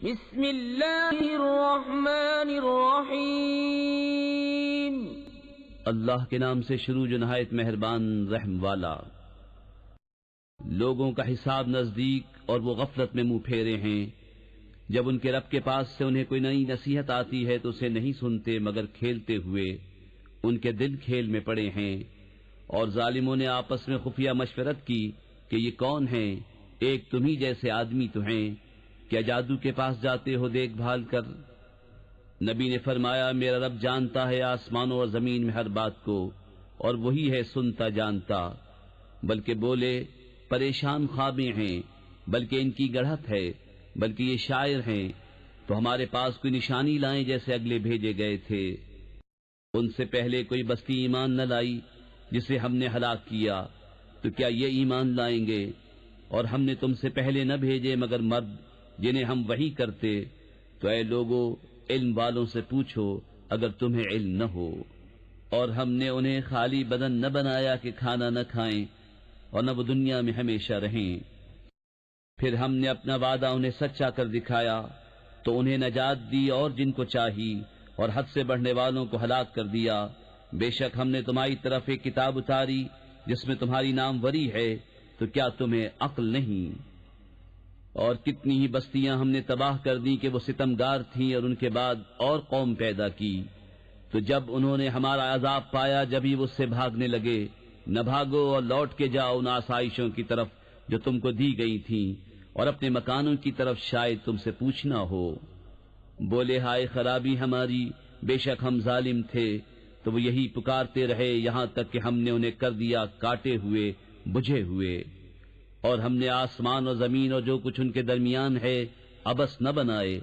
بسم اللہ الرحمن الرحیم۔ اللہ کے نام سے شروع جو نہایت مہربان رحم والا۔ لوگوں کا حساب نزدیک اور وہ غفلت میں منہ پھیرے ہیں۔ جب ان کے رب کے پاس سے انہیں کوئی نئی نصیحت آتی ہے تو اسے نہیں سنتے مگر کھیلتے ہوئے۔ ان کے دل کھیل میں پڑے ہیں۔ اور ظالموں نے آپس میں خفیہ مشورت کی کہ یہ کون ہیں؟ ایک تمہیں جیسے آدمی تو ہیں، کیا جادو کے پاس جاتے ہو دیکھ بھال کر؟ نبی نے فرمایا میرا رب جانتا ہے آسمانوں اور زمین میں ہر بات کو، اور وہی ہے سنتا جانتا۔ بلکہ بولے پریشان خوابیں ہیں، بلکہ ان کی گڑھت ہے، بلکہ یہ شاعر ہیں، تو ہمارے پاس کوئی نشانی لائیں جیسے اگلے بھیجے گئے تھے۔ ان سے پہلے کوئی بستی ایمان نہ لائی جسے ہم نے ہلاک کیا، تو کیا یہ ایمان لائیں گے؟ اور ہم نے تم سے پہلے نہ بھیجے مگر مرد جنہیں ہم وحی کرتے۔ تو اے لوگو علم والوں سے پوچھو اگر تمہیں علم نہ ہو۔ اور ہم نے انہیں خالی بدن نہ بنایا کہ کھانا نہ کھائیں اور نہ وہ دنیا میں ہمیشہ رہیں۔ پھر ہم نے اپنا وعدہ انہیں سچا کر دکھایا تو انہیں نجات دی اور جن کو چاہی، اور حد سے بڑھنے والوں کو ہلاک کر دیا۔ بے شک ہم نے تمہاری طرف ایک کتاب اتاری جس میں تمہاری ناموری ہے، تو کیا تمہیں عقل نہیں؟ اور کتنی ہی بستیاں ہم نے تباہ کر دی کہ وہ ستمگار تھیں، اور ان کے بعد اور قوم پیدا کی۔ تو جب انہوں نے ہمارا عذاب پایا جبھی وہ اس سے بھاگنے لگے۔ نہ بھاگو اور لوٹ کے جاؤ ان آسائشوں کی طرف جو تم کو دی گئی تھیں، اور اپنے مکانوں کی طرف شاید تم سے پوچھنا ہو۔ بولے ہائے خرابی ہماری، بے شک ہم ظالم تھے۔ تو وہ یہی پکارتے رہے یہاں تک کہ ہم نے انہیں کر دیا کاٹے ہوئے، بجھے ہوئے۔ اور ہم نے آسمان اور زمین اور جو کچھ ان کے درمیان ہے عبث نہ بنائے۔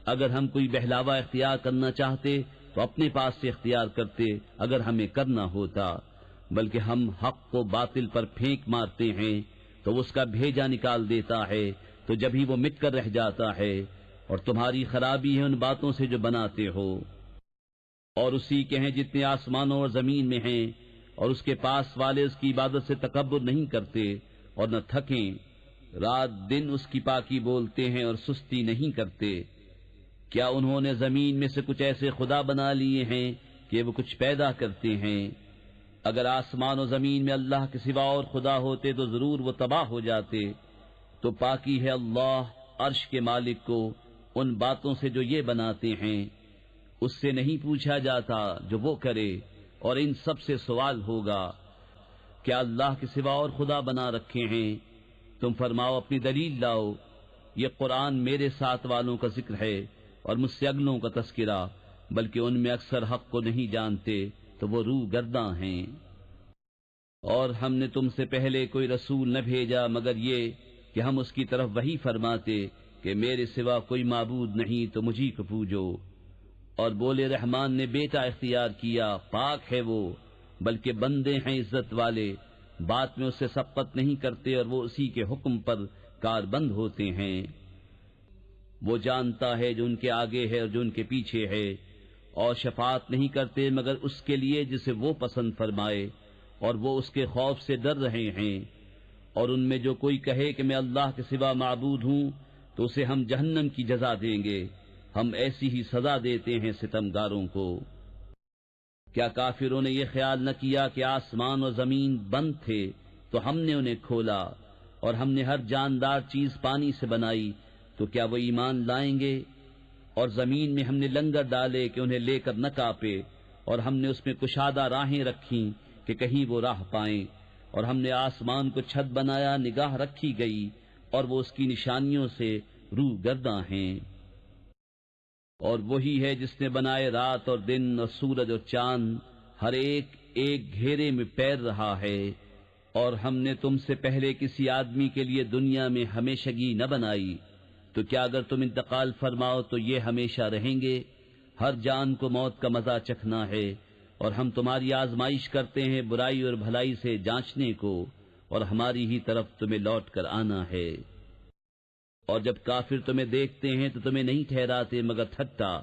اگر ہم کوئی بہلاوا اختیار کرنا چاہتے تو اپنے پاس سے اختیار کرتے اگر ہمیں کرنا ہوتا، بلکہ ہم حق کو باطل پر پھینک مارتے ہیں تو اس کا بھیجا نکال دیتا ہے، تو جبھی وہ مٹ کر رہ جاتا ہے۔ اور تمہاری خرابی ہے ان باتوں سے جو بناتے ہو۔ اور اسی کے ہیں جتنے آسمانوں اور زمین میں ہیں، اور اس کے پاس والے اس کی عبادت سے تکبر نہیں کرتے اور نہ تھکیں۔ رات دن اس کی پاکی بولتے ہیں اور سستی نہیں کرتے۔ کیا انہوں نے زمین میں سے کچھ ایسے خدا بنا لیے ہیں کہ وہ کچھ پیدا کرتے ہیں؟ اگر آسمان و زمین میں اللہ کے سوا اور خدا ہوتے تو ضرور وہ تباہ ہو جاتے۔ تو پاکی ہے اللہ عرش کے مالک کو ان باتوں سے جو یہ بناتے ہیں۔ اس سے نہیں پوچھا جاتا جو وہ کرے، اور ان سب سے سوال ہوگا۔ کیا اللہ کے سوا اور خدا بنا رکھے ہیں؟ تم فرماؤ اپنی دلیل لاؤ۔ یہ قرآن میرے ساتھ والوں کا ذکر ہے اور مجھ سے اگلوں کا تذکرہ، بلکہ ان میں اکثر حق کو نہیں جانتے تو وہ روح گرداں ہیں۔ اور ہم نے تم سے پہلے کوئی رسول نہ بھیجا مگر یہ کہ ہم اس کی طرف وحی فرماتے کہ میرے سوا کوئی معبود نہیں تو مجھی کو پوجو۔ اور بولے رحمان نے بیٹا اختیار کیا، پاک ہے وہ، بلکہ بندے ہیں عزت والے، بات میں اس سے سبقت نہیں کرتے اور وہ اسی کے حکم پر کاربند ہوتے ہیں۔ وہ جانتا ہے جو ان کے آگے ہے اور جو ان کے پیچھے ہے، اور شفاعت نہیں کرتے مگر اس کے لیے جسے وہ پسند فرمائے، اور وہ اس کے خوف سے ڈر رہے ہیں۔ اور ان میں جو کوئی کہے کہ میں اللہ کے سوا معبود ہوں تو اسے ہم جہنم کی جزا دیں گے، ہم ایسی ہی سزا دیتے ہیں ستمگاروں کو۔ کیا کافروں نے یہ خیال نہ کیا کہ آسمان اور زمین بند تھے تو ہم نے انہیں کھولا، اور ہم نے ہر جاندار چیز پانی سے بنائی، تو کیا وہ ایمان لائیں گے؟ اور زمین میں ہم نے لنگر ڈالے کہ انہیں لے کر نہ کاپے، اور ہم نے اس میں کشادہ راہیں رکھیں کہ کہیں وہ راہ پائیں، اور ہم نے آسمان کو چھت بنایا نگاہ رکھی گئی، اور وہ اس کی نشانیوں سے روح گرداں ہیں۔ اور وہی ہے جس نے بنائے رات اور دن اور سورج اور چاند، ہر ایک ایک گھیرے میں پیر رہا ہے۔ اور ہم نے تم سے پہلے کسی آدمی کے لیے دنیا میں ہمیشگی نہ بنائی، تو کیا اگر تم انتقال فرماؤ تو یہ ہمیشہ رہیں گے؟ ہر جان کو موت کا مزہ چکھنا ہے، اور ہم تمہاری آزمائش کرتے ہیں برائی اور بھلائی سے جانچنے کو، اور ہماری ہی طرف تمہیں لوٹ کر آنا ہے۔ اور جب کافر تمہیں دیکھتے ہیں تو تمہیں نہیں ٹھہراتے مگر ٹھٹا۔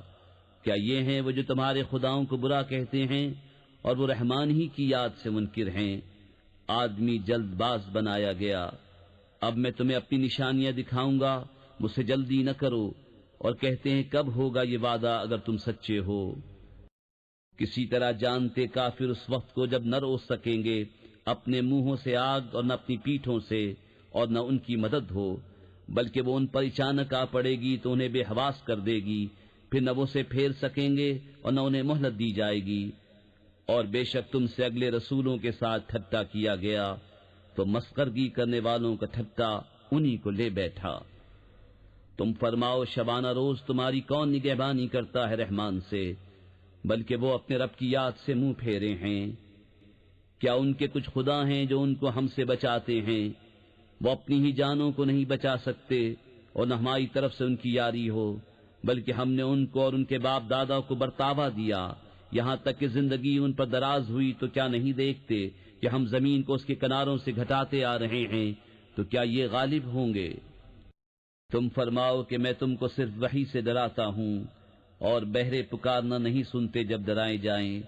کیا یہ ہیں وہ جو تمہارے خداؤں کو برا کہتے ہیں اور وہ رحمان ہی کی یاد سے منکر ہیں؟ آدمی جلد باز بنایا گیا۔ اب میں تمہیں اپنی نشانیاں دکھاؤں گا، مجھ سے جلدی نہ کرو۔ اور کہتے ہیں کب ہوگا یہ وعدہ اگر تم سچے ہو۔ کسی طرح جانتے کافر اس وقت کو جب نہ روک سکیں گے اپنے منہوں سے آگ اور نہ اپنی پیٹھوں سے، اور نہ ان کی مدد ہو، بلکہ وہ ان پر اچانک آ پڑے گی تو انہیں بے حواس کر دے گی، پھر نہ وہ اسے پھیر سکیں گے اور نہ انہیں مہلت دی جائے گی۔ اور بے شک تم سے اگلے رسولوں کے ساتھ ٹھٹا کیا گیا تو مسخرگی کرنے والوں کا ٹھٹا انہی کو لے بیٹھا۔ تم فرماؤ شبانہ روز تمہاری کون نگہبانی کرتا ہے رحمان سے، بلکہ وہ اپنے رب کی یاد سے منہ پھیرے ہیں۔ کیا ان کے کچھ خدا ہیں جو ان کو ہم سے بچاتے ہیں؟ وہ اپنی ہی جانوں کو نہیں بچا سکتے، اور نہ ہماری طرف سے ان کی یاری ہو، بلکہ ہم نے ان کو اور ان کے باپ دادا کو برتاوا دیا، یہاں تک کہ زندگی ان پر دراز ہوئی تو کیا نہیں دیکھتے کہ ہم زمین کو اس کے کناروں سے گھٹاتے آ رہے ہیں، تو کیا یہ غالب ہوں گے؟ تم فرماؤ کہ میں تم کو صرف وحی سے ڈراتا ہوں، اور بہرے پکارنا نہیں سنتے جب ڈرائے جائیں،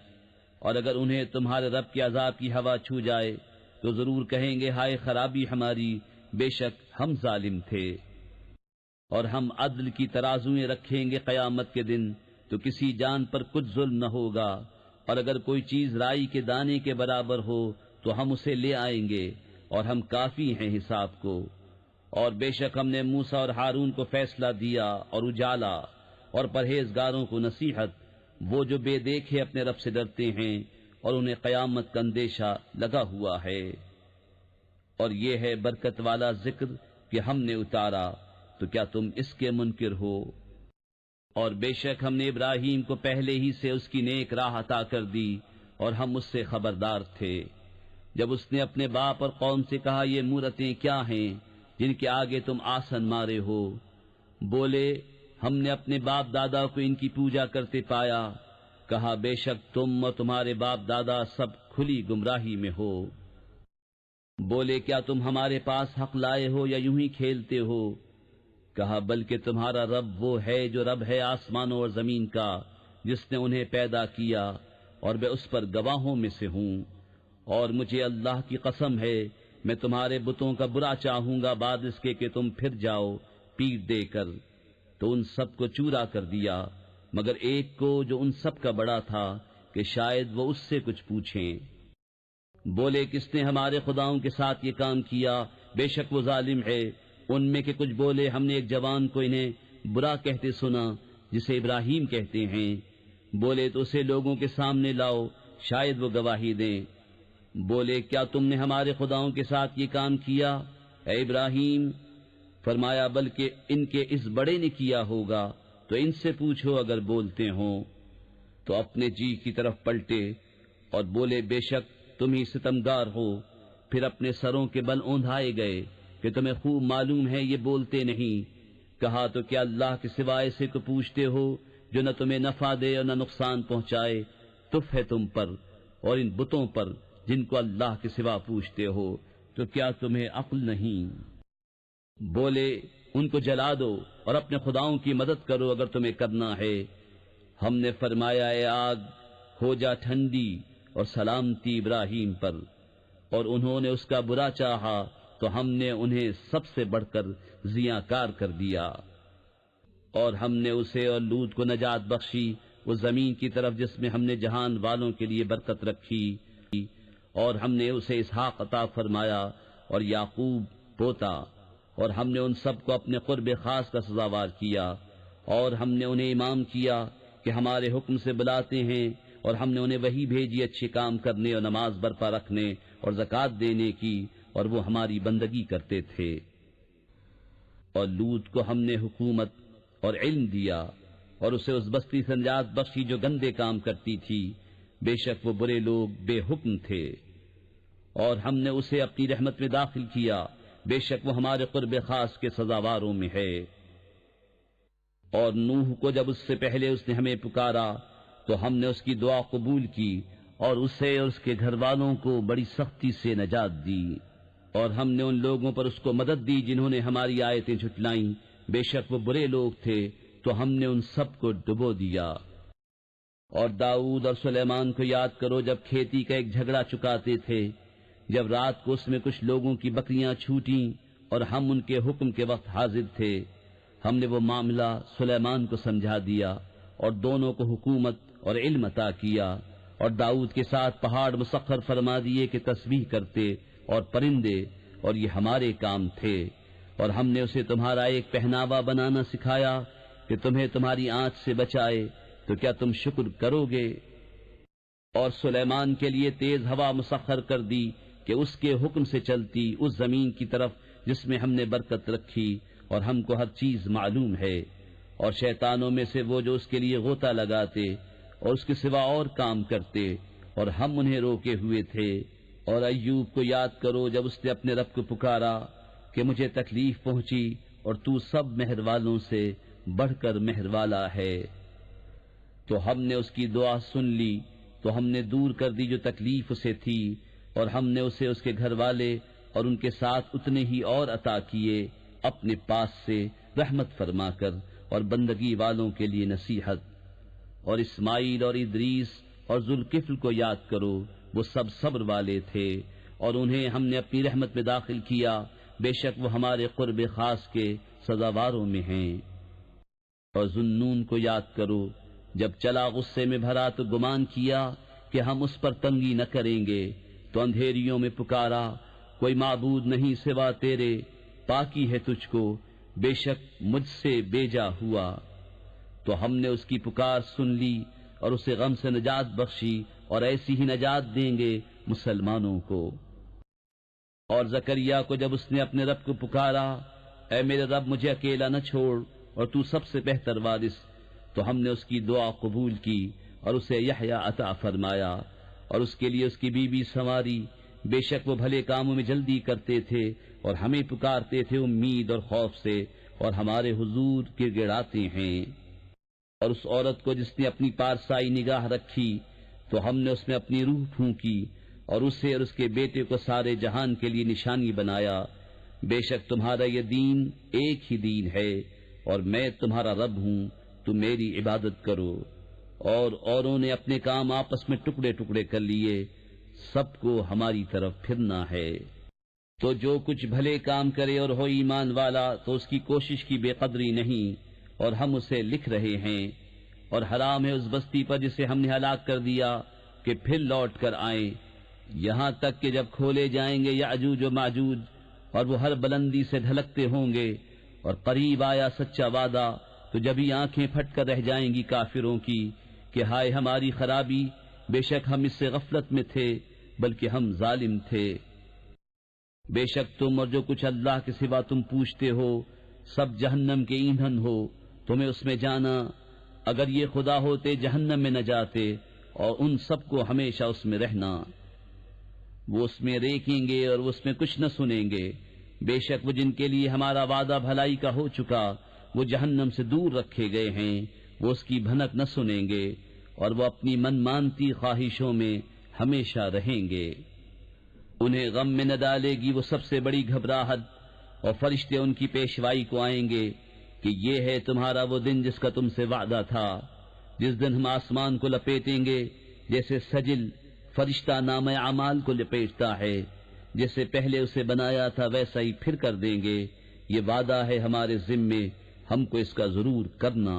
اور اگر انہیں تمہارے رب کے عذاب کی ہوا چھو جائے تو ضرور کہیں گے ہائے خرابی ہماری، بے شک ہم ظالم تھے۔ اور ہم عدل کی ترازویں رکھیں گے قیامت کے دن تو کسی جان پر کچھ ظلم نہ ہوگا، اور اگر کوئی چیز رائی کے دانے کے برابر ہو تو ہم اسے لے آئیں گے، اور ہم کافی ہیں حساب کو۔ اور بے شک ہم نے موسیٰ اور ہارون کو فیصلہ دیا اور اجالا، اور پرہیزگاروں کو نصیحت، وہ جو بے دیکھے اپنے رب سے ڈرتے ہیں اور انہیں قیامت کا اندیشہ لگا ہوا ہے۔ اور یہ ہے برکت والا ذکر کہ ہم نے اتارا، تو کیا تم اس کے منکر ہو؟ اور بے شک ہم نے ابراہیم کو پہلے ہی سے اس کی نیک راہ عطا کر دی، اور ہم اس سے خبردار تھے۔ جب اس نے اپنے باپ اور قوم سے کہا یہ مورتیں کیا ہیں جن کے آگے تم آسن مارے ہو؟ بولے ہم نے اپنے باپ دادا کو ان کی پوجا کرتے پایا۔ کہا بے شک تم اور تمہارے باپ دادا سب کھلی گمراہی میں ہو۔ بولے کیا تم ہمارے پاس حق لائے ہو یا یوں ہی کھیلتے ہو؟ کہا بلکہ تمہارا رب وہ ہے جو رب ہے آسمانوں اور زمین کا، جس نے انہیں پیدا کیا، اور میں اس پر گواہوں میں سے ہوں۔ اور مجھے اللہ کی قسم ہے میں تمہارے بتوں کا برا چاہوں گا بعد اس کے کہ تم پھر جاؤ پیٹ دے کر۔ تو ان سب کو چورا کر دیا مگر ایک کو جو ان سب کا بڑا تھا کہ شاید وہ اس سے کچھ پوچھیں۔ بولے کس نے ہمارے خداؤں کے ساتھ یہ کام کیا؟ بے شک وہ ظالم ہے۔ ان میں کے کچھ بولے ہم نے ایک جوان کو انہیں برا کہتے سنا جسے ابراہیم کہتے ہیں، بولے تو اسے لوگوں کے سامنے لاؤ شاید وہ گواہی دیں۔ بولے کیا تم نے ہمارے خداؤں کے ساتھ یہ کام کیا اے ابراہیم؟ فرمایا بلکہ ان کے اس بڑے نے کیا ہوگا، تو ان سے پوچھو اگر بولتے ہوں۔ تو اپنے جی کی طرف پلٹے اور بولے بے شک تم ہی ستمگار ہو۔ پھر اپنے سروں کے بل اوندھائے گئے کہ تمہیں خوب معلوم ہے یہ بولتے نہیں۔ کہا تو کیا اللہ کے سوائے سے کو پوچھتے ہو جو نہ تمہیں نفع دے اور نہ نقصان پہنچائے؟ تف ہے تم پر اور ان بتوں پر جن کو اللہ کے سوا پوچھتے ہو، تو کیا تمہیں عقل نہیں؟ بولے ان کو جلا دو اور اپنے خداؤں کی مدد کرو اگر تمہیں کرنا ہے۔ ہم نے فرمایا اے آگ ہو جا ٹھنڈی اور سلامتی ابراہیم پر، اور انہوں نے اس کا برا چاہا تو ہم نے انہیں سب سے بڑھ کر زیاں کار کر دیا۔ اور ہم نے اسے اور لوط کو نجات بخشی وہ زمین کی طرف جس میں ہم نے جہان والوں کے لیے برکت رکھی، اور ہم نے اسے اسحاق عطا فرمایا اور یعقوب پوتا، اور ہم نے ان سب کو اپنے قرب خاص کا سزاوار کیا، اور ہم نے انہیں امام کیا کہ ہمارے حکم سے بلاتے ہیں، اور ہم نے انہیں وحی بھیجی اچھے کام کرنے اور نماز برپا رکھنے اور زکوٰۃ دینے کی، اور وہ ہماری بندگی کرتے تھے۔ اور لوط کو ہم نے حکومت اور علم دیا اور اسے اس بستی سے نجات بخشی جو گندے کام کرتی تھی، بے شک وہ برے لوگ بے حکم تھے۔ اور ہم نے اسے اپنی رحمت میں داخل کیا، بے شک وہ ہمارے قرب خاص کے سزاواروں میں ہے۔ اور نوح کو جب اس سے پہلے اس نے ہمیں پکارا تو ہم نے اس کی دعا قبول کی اور اسے اور اس کے گھر والوں کو بڑی سختی سے نجات دی۔ اور ہم نے ان لوگوں پر اس کو مدد دی جنہوں نے ہماری آیتیں جھٹلائیں، بے شک وہ برے لوگ تھے، تو ہم نے ان سب کو ڈبو دیا۔ اور داؤد اور سلیمان کو یاد کرو جب کھیتی کا ایک جھگڑا چکاتے تھے، جب رات کو اس میں کچھ لوگوں کی بکریاں چھوٹیں اور ہم ان کے حکم کے وقت حاضر تھے، ہم نے وہ معاملہ سلیمان کو سمجھا دیا اور دونوں کو حکومت اور علم عطا کیا، اور داؤد کے ساتھ پہاڑ مسخر فرما دیے کہ تسبیح کرتے اور پرندے، اور یہ ہمارے کام تھے، اور ہم نے اسے تمہارا ایک پہناوا بنانا سکھایا کہ تمہیں تمہاری آنچ سے بچائے، تو کیا تم شکر کرو گے؟ اور سلیمان کے لیے تیز ہوا مسخر کر دی کہ اس کے حکم سے چلتی اس زمین کی طرف جس میں ہم نے برکت رکھی، اور ہم کو ہر چیز معلوم ہے، اور شیطانوں میں سے وہ جو اس کے لیے غوطہ لگاتے اور اس کے سوا اور کام کرتے، اور ہم انہیں روکے ہوئے تھے۔ اور ایوب کو یاد کرو جب اس نے اپنے رب کو پکارا کہ مجھے تکلیف پہنچی، اور تو سب مہر والوں سے بڑھ کر مہر والا ہے، تو ہم نے اس کی دعا سن لی، تو ہم نے دور کر دی جو تکلیف اسے تھی، اور ہم نے اسے اس کے گھر والے اور ان کے ساتھ اتنے ہی اور عطا کیے اپنے پاس سے رحمت فرما کر اور بندگی والوں کے لیے نصیحت۔ اور اسماعیل اور ادریس اور ذوالکفل کو یاد کرو، وہ سب صبر والے تھے، اور انہیں ہم نے اپنی رحمت میں داخل کیا، بے شک وہ ہمارے قرب خاص کے سزاواروں میں ہیں۔ اور ذوالنون کو یاد کرو جب چلا غصے میں بھرا تو گمان کیا کہ ہم اس پر تنگی نہ کریں گے، تو اندھیریوں میں پکارا کوئی معبود نہیں سوا تیرے، پاکی ہے تجھ کو، بے شک مجھ سے بیجا ہوا، تو ہم نے اس کی پکار سن لی اور اسے غم سے نجات بخشی، اور ایسی ہی نجات دیں گے مسلمانوں کو۔ اور زکریا کو جب اس نے اپنے رب کو پکارا، اے میرے رب مجھے اکیلا نہ چھوڑ، اور تو سب سے بہتر وارث، تو ہم نے اس کی دعا قبول کی اور اسے یحییٰ عطا فرمایا، اور اس کے لیے اس کی بیوی سنواری، بے شک وہ بھلے کاموں میں جلدی کرتے تھے، اور ہمیں پکارتے تھے امید اور خوف سے، اور ہمارے حضور گڑگڑاتے ہیں۔ اور اس عورت کو جس نے اپنی پارسائی نگاہ رکھی، تو ہم نے اس میں اپنی روح پھونکی، اور اسے اور اس کے بیٹے کو سارے جہان کے لیے نشانی بنایا۔ بے شک تمہارا یہ دین ایک ہی دین ہے، اور میں تمہارا رب ہوں، تم میری عبادت کرو۔ اور اوروں نے اپنے کام آپس میں ٹکڑے ٹکڑے کر لیے، سب کو ہماری طرف پھرنا ہے۔ تو جو کچھ بھلے کام کرے اور ہو ایمان والا، تو اس کی کوشش کی بے قدری نہیں، اور ہم اسے لکھ رہے ہیں۔ اور حرام ہے اس بستی پر جسے ہم نے ہلاک کر دیا کہ پھر لوٹ کر آئیں، یہاں تک کہ جب کھولے جائیں گے یاجوج و ماجوج، اور وہ ہر بلندی سے ڈھلکتے ہوں گے، اور قریب آیا سچا وعدہ، تو جبھی آنکھیں پھٹ کر رہ جائیں گی کافروں کی کہ ہائے ہماری خرابی، بے شک ہم اس سے غفلت میں تھے، بلکہ ہم ظالم تھے۔ بے شک تم اور جو کچھ اللہ کے سوا تم پوچھتے ہو سب جہنم کے ایندھن ہو، تمہیں اس میں جانا، اگر یہ خدا ہوتے جہنم میں نہ جاتے، اور ان سب کو ہمیشہ اس میں رہنا۔ وہ اس میں ریکیں گے اور وہ اس میں کچھ نہ سنیں گے، بے شک وہ جن کے لیے ہمارا وعدہ بھلائی کا ہو چکا، وہ جہنم سے دور رکھے گئے ہیں، وہ اس کی بھنک نہ سنیں گے، اور وہ اپنی من مانتی خواہشوں میں ہمیشہ رہیں گے۔ انہیں غم میں نہ ڈالے گی وہ سب سے بڑی گھبراہٹ، اور فرشتے ان کی پیشوائی کو آئیں گے کہ یہ ہے تمہارا وہ دن جس کا تم سے وعدہ تھا، جس دن ہم آسمان کو لپیٹیں گے جیسے سجل فرشتہ نامہ اعمال کو لپیٹتا ہے، جیسے پہلے اسے بنایا تھا ویسا ہی پھر کر دیں گے، یہ وعدہ ہے ہمارے ذمے، ہم کو اس کا ضرور کرنا۔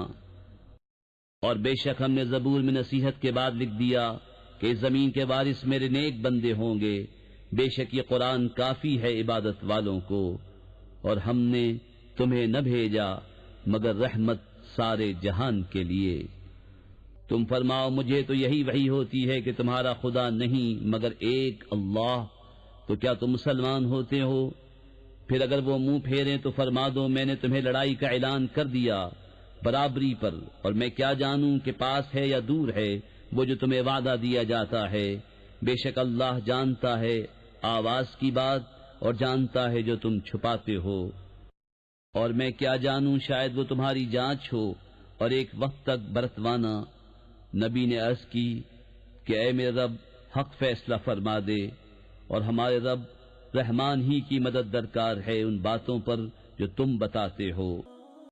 اور بے شک ہم نے زبور میں نصیحت کے بعد لکھ دیا کہ زمین کے وارث میرے نیک بندے ہوں گے، بے شک یہ قرآن کافی ہے عبادت والوں کو، اور ہم نے تمہیں نہ بھیجا مگر رحمت سارے جہان کے لیے۔ تم فرماؤ مجھے تو یہی وحی ہوتی ہے کہ تمہارا خدا نہیں مگر ایک اللہ، تو کیا تم مسلمان ہوتے ہو؟ پھر اگر وہ منہ پھیریں تو فرما دو میں نے تمہیں لڑائی کا اعلان کر دیا برابری پر، اور میں کیا جانوں کہ پاس ہے یا دور ہے وہ جو تمہیں وعدہ دیا جاتا ہے، بے شک اللہ جانتا ہے آواز کی بات اور جانتا ہے جو تم چھپاتے ہو۔ اور میں کیا جانوں شاید وہ تمہاری جانچ ہو اور ایک وقت تک برتوانا۔ نبی نے عرض کی کہ اے میرے رب حق فیصلہ فرما دے، اور ہمارے رب رحمان ہی کی مدد درکار ہے ان باتوں پر جو تم بتاتے ہو۔